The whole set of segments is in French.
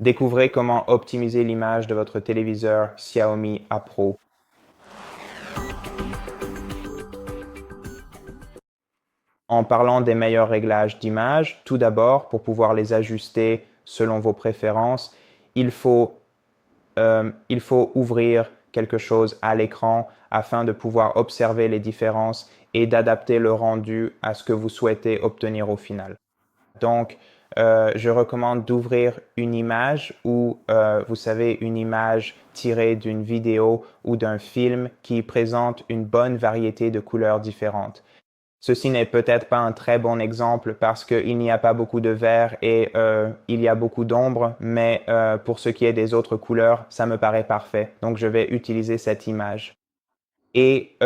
Découvrez comment optimiser l'image de votre téléviseur Xiaomi A Pro. En parlant des meilleurs réglages d'image, tout d'abord, pour pouvoir les ajuster selon vos préférences, il faut, il faut ouvrir quelque chose à l'écran afin de pouvoir observer les différences et d'adapter le rendu à ce que vous souhaitez obtenir au final. Donc, je recommande d'ouvrir une image ou, vous savez, une image tirée d'une vidéo ou d'un film qui présente une bonne variété de couleurs différentes. Ceci n'est peut-être pas un très bon exemple parce qu'il n'y a pas beaucoup de vert et il y a beaucoup d'ombre, mais pour ce qui est des autres couleurs, ça me paraît parfait. Donc, je vais utiliser cette image. Et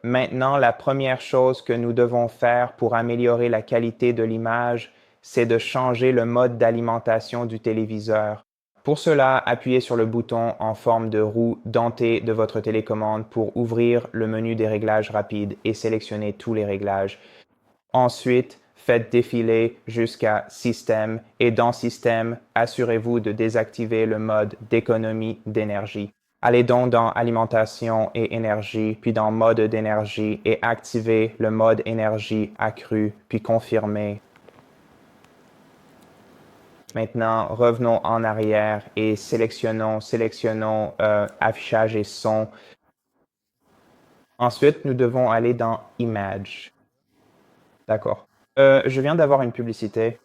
maintenant, la première chose que nous devons faire pour améliorer la qualité de l'image, c'est de changer le mode d'alimentation du téléviseur. Pour cela, appuyez sur le bouton en forme de roue dentée de votre télécommande pour ouvrir le menu des réglages rapides et sélectionnez tous les réglages. Ensuite, faites défiler jusqu'à Système et dans Système, assurez-vous de désactiver le mode d'économie d'énergie. Allez donc dans Alimentation et énergie, puis dans Mode d'énergie et activez le mode énergie accrue, puis confirmez. Maintenant, revenons en arrière et sélectionnons affichage et son. Ensuite, nous devons aller dans Image. D'accord. Je viens d'avoir une publicité.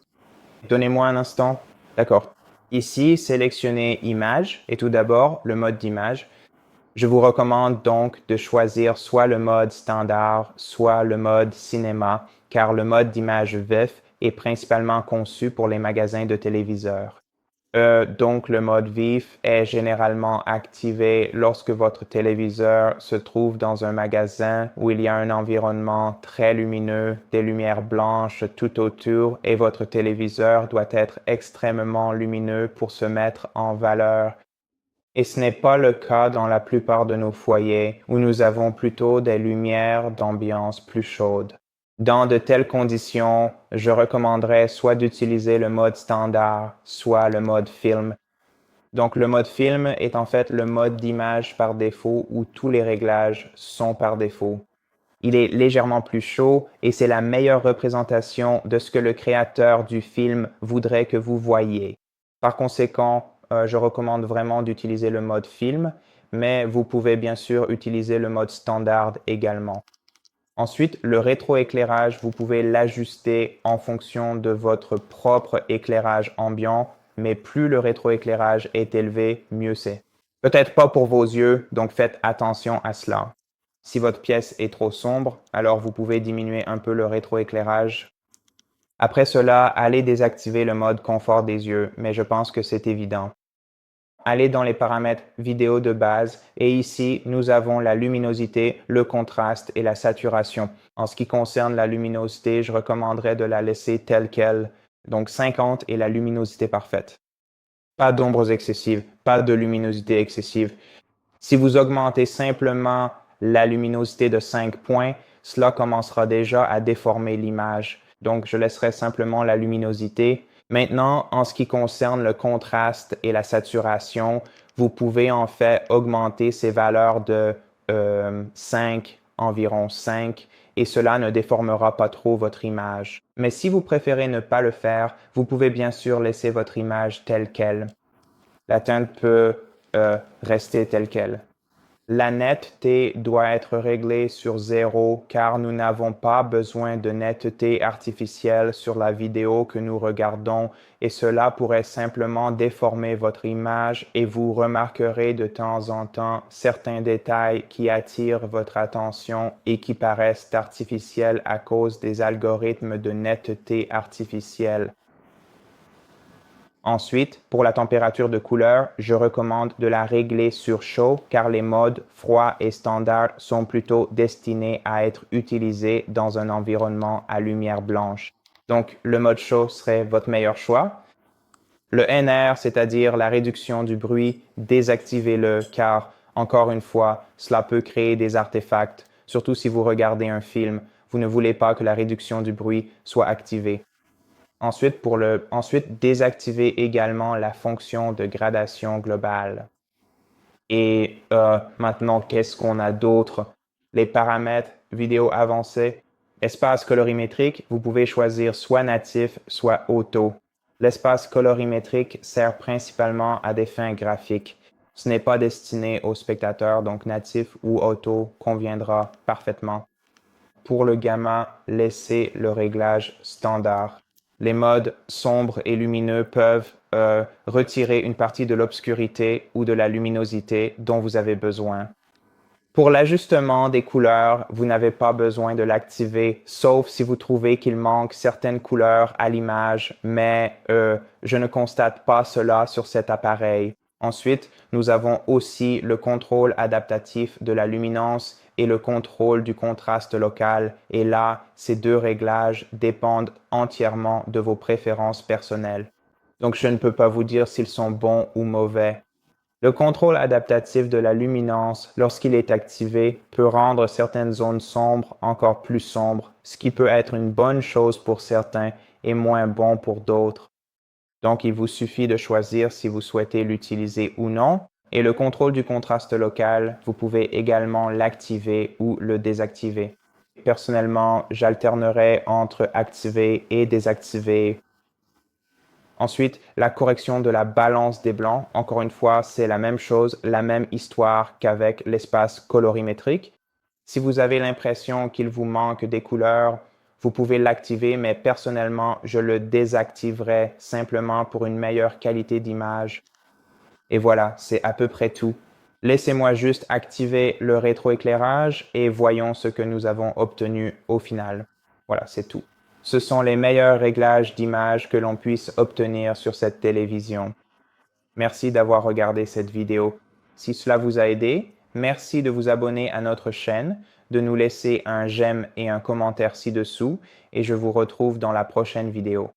Donnez-moi un instant. D'accord. Ici, sélectionnez Image et tout d'abord le mode d'image. Je vous recommande donc de choisir soit le mode standard, soit le mode cinéma, car le mode d'image VIF est principalement conçu pour les magasins de téléviseurs. Donc, le mode vif est généralement activé lorsque votre téléviseur se trouve dans un magasin où il y a un environnement très lumineux, des lumières blanches tout autour et votre téléviseur doit être extrêmement lumineux pour se mettre en valeur. Et ce n'est pas le cas dans la plupart de nos foyers où nous avons plutôt des lumières d'ambiance plus chaudes. Dans de telles conditions, je recommanderais soit d'utiliser le mode standard, soit le mode film. Donc le mode film est en fait le mode d'image par défaut où tous les réglages sont par défaut. Il est légèrement plus chaud et c'est la meilleure représentation de ce que le créateur du film voudrait que vous voyiez. Par conséquent, je recommande vraiment d'utiliser le mode film, mais vous pouvez bien sûr utiliser le mode standard également. Ensuite, le rétroéclairage, vous pouvez l'ajuster en fonction de votre propre éclairage ambiant, mais plus le rétroéclairage est élevé, mieux c'est. Peut-être pas pour vos yeux, donc faites attention à cela. Si votre pièce est trop sombre, alors vous pouvez diminuer un peu le rétroéclairage. Après cela, allez désactiver le mode confort des yeux, mais je pense que c'est évident. Allez dans les paramètres vidéo de base et ici, nous avons la luminosité, le contraste et la saturation. En ce qui concerne la luminosité, je recommanderais de la laisser telle qu'elle, donc 50 est la luminosité parfaite. Pas d'ombres excessives, pas de luminosité excessive. Si vous augmentez simplement la luminosité de 5 points, cela commencera déjà à déformer l'image. Donc, je laisserai simplement la luminosité. Maintenant, en ce qui concerne le contraste et la saturation, vous pouvez en fait augmenter ces valeurs de 5, environ 5, et cela ne déformera pas trop votre image. Mais si vous préférez ne pas le faire, vous pouvez bien sûr laisser votre image telle qu'elle. La teinte peut rester telle qu'elle. La netteté doit être réglée sur 0 car nous n'avons pas besoin de netteté artificielle sur la vidéo que nous regardons et cela pourrait simplement déformer votre image et vous remarquerez de temps en temps certains détails qui attirent votre attention et qui paraissent artificiels à cause des algorithmes de netteté artificielle. Ensuite, pour la température de couleur, je recommande de la régler sur chaud car les modes froid et standard sont plutôt destinés à être utilisés dans un environnement à lumière blanche. Donc, le mode chaud serait votre meilleur choix. Le NR, c'est-à-dire la réduction du bruit, désactivez-le car, encore une fois, cela peut créer des artefacts, surtout si vous regardez un film. Vous ne voulez pas que la réduction du bruit soit activée. Ensuite, désactivez également la fonction de gradation globale. Et maintenant, qu'est-ce qu'on a d'autre? Les paramètres vidéo avancés. Espace colorimétrique, vous pouvez choisir soit natif, soit auto. L'espace colorimétrique sert principalement à des fins graphiques. Ce n'est pas destiné aux spectateurs, donc natif ou auto conviendra parfaitement. Pour le gamma, laissez le réglage standard. Les modes sombres et lumineux peuvent retirer une partie de l'obscurité ou de la luminosité dont vous avez besoin. Pour l'ajustement des couleurs, vous n'avez pas besoin de l'activer, sauf si vous trouvez qu'il manque certaines couleurs à l'image, mais je ne constate pas cela sur cet appareil. Ensuite, nous avons aussi le contrôle adaptatif de la luminance et le contrôle du contraste local. Et là, ces deux réglages dépendent entièrement de vos préférences personnelles. Donc, je ne peux pas vous dire s'ils sont bons ou mauvais. Le contrôle adaptatif de la luminance, lorsqu'il est activé, peut rendre certaines zones sombres encore plus sombres, ce qui peut être une bonne chose pour certains et moins bon pour d'autres. Donc, il vous suffit de choisir si vous souhaitez l'utiliser ou non. Et le contrôle du contraste local, vous pouvez également l'activer ou le désactiver. Personnellement, j'alternerai entre activer et désactiver. Ensuite, la correction de la balance des blancs. Encore une fois, c'est la même chose, la même histoire qu'avec l'espace colorimétrique. Si vous avez l'impression qu'il vous manque des couleurs, vous pouvez l'activer, mais personnellement, je le désactiverai simplement pour une meilleure qualité d'image. Et voilà, c'est à peu près tout. Laissez-moi juste activer le rétroéclairage et voyons ce que nous avons obtenu au final. Voilà, c'est tout. Ce sont les meilleurs réglages d'image que l'on puisse obtenir sur cette télévision. Merci d'avoir regardé cette vidéo. Si cela vous a aidé, merci de vous abonner à notre chaîne, de nous laisser un j'aime et un commentaire ci-dessous, et je vous retrouve dans la prochaine vidéo.